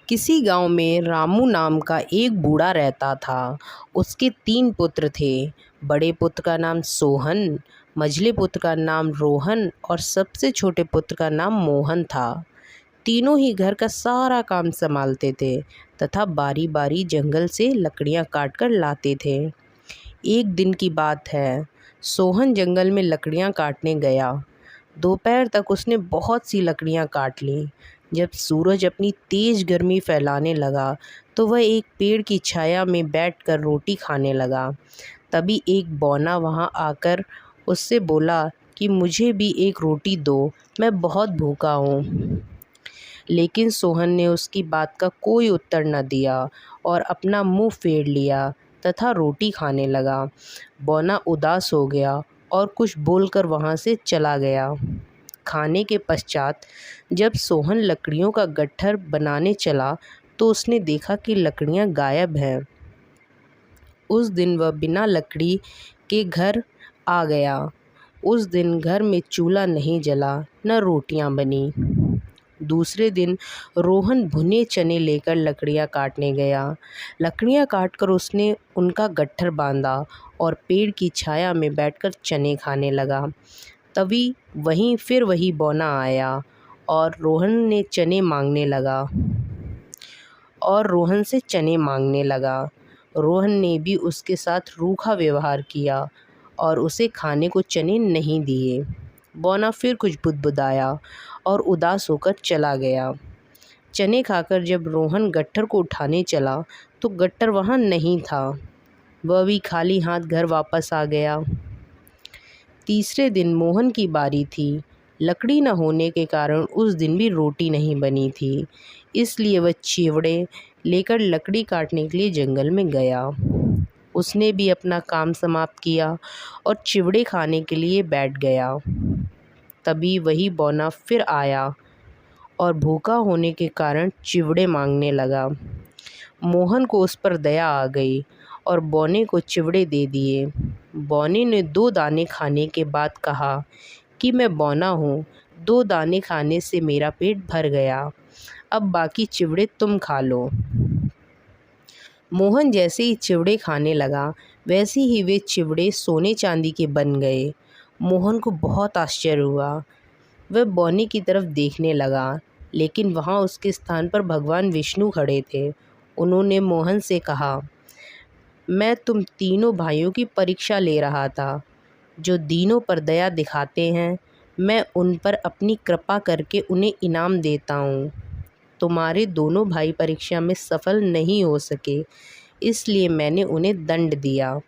किसी गांव में रामू नाम का एक बूढ़ा रहता था। उसके 3 पुत्र थे। बड़े पुत्र का नाम सोहन, मझले पुत्र का नाम रोहन और सबसे छोटे पुत्र का नाम मोहन था। तीनों ही घर का सारा काम संभालते थे तथा बारी बारी जंगल से लकड़ियां काट कर लाते थे। एक दिन की बात है, सोहन जंगल में लकड़ियां काटने गया। दोपहर तक उसने बहुत सी लकड़ियां काट लीं। जब सूरज अपनी तेज गर्मी फैलाने लगा तो वह एक पेड़ की छाया में बैठकर रोटी खाने लगा। तभी एक बौना वहां आकर उससे बोला कि मुझे भी एक रोटी दो, मैं बहुत भूखा हूँ। लेकिन सोहन ने उसकी बात का कोई उत्तर न दिया और अपना मुंह फेर लिया तथा रोटी खाने लगा। बौना उदास हो गया और कुछ बोलकर वहाँ से चला गया। खाने के पश्चात जब सोहन लकड़ियों का गट्ठर बनाने चला तो उसने देखा कि लकड़ियाँ गायब हैं। उस दिन वह बिना लकड़ी के घर आ गया। उस दिन घर में चूल्हा नहीं जला, न रोटियां बनी। दूसरे दिन रोहन भुने चने लेकर लकड़ियां काटने गया। लकड़ियां काटकर उसने उनका गट्ठर बांधा और पेड़ की छाया में बैठकर चने खाने लगा। तभी वही बौना आया और रोहन से चने मांगने लगा। रोहन ने भी उसके साथ रूखा व्यवहार किया और उसे खाने को चने नहीं दिए। बौना फिर कुछ बुदबुदाया और उदास होकर चला गया। चने खाकर जब रोहन गट्ठर को उठाने चला तो गट्ठर वहाँ नहीं था। वह भी खाली हाथ घर वापस आ गया। तीसरे दिन मोहन की बारी थी। लकड़ी न होने के कारण उस दिन भी रोटी नहीं बनी थी, इसलिए वह चिवड़े लेकर लकड़ी काटने के लिए जंगल में गया। उसने भी अपना काम समाप्त किया और चिवड़े खाने के लिए बैठ गया। तभी वही बौना फिर आया और भूखा होने के कारण चिवड़े मांगने लगा। मोहन को उस पर दया आ गई और बौने को चिवड़े दे दिए। बौने ने 2 दाने खाने के बाद कहा कि मैं बौना हूँ, 2 दाने खाने से मेरा पेट भर गया, अब बाकी चिवड़े तुम खा लो। मोहन जैसे ही चिवड़े खाने लगा वैसे ही वे चिवड़े सोने चांदी के बन गए। मोहन को बहुत आश्चर्य हुआ। वह बौने की तरफ देखने लगा, लेकिन वहाँ उसके स्थान पर भगवान विष्णु खड़े थे। उन्होंने मोहन से कहा, मैं तुम तीनों भाइयों की परीक्षा ले रहा था। जो दीनों पर दया दिखाते हैं, मैं उन पर अपनी कृपा करके उन्हें इनाम देता हूँ। तुम्हारे दोनों भाई परीक्षा में सफल नहीं हो सके, इसलिए मैंने उन्हें दंड दिया।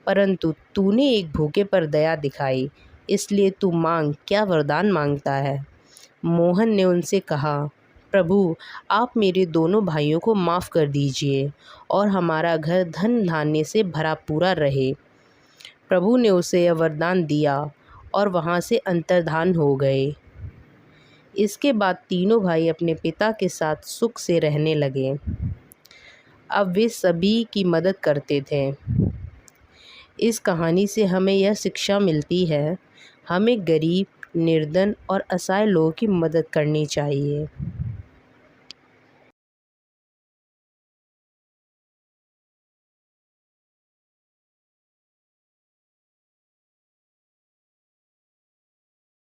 परंतु तूने एक भूखे पर दया दिखाई, इसलिए तू मांग, क्या वरदान मांगता है। मोहन ने उनसे कहा, प्रभु, आप मेरे दोनों भाइयों को माफ़ कर दीजिए और हमारा घर धन धान्य से भरा पूरा रहे। प्रभु ने उसे यह वरदान दिया और वहाँ से अंतर्धान हो गए। इसके बाद तीनों भाई अपने पिता के साथ सुख से रहने लगे। अब वे सभी की मदद करते थे। इस कहानी से हमें यह शिक्षा मिलती है, हमें गरीब, निर्धन और असहाय लोगों की मदद करनी चाहिए।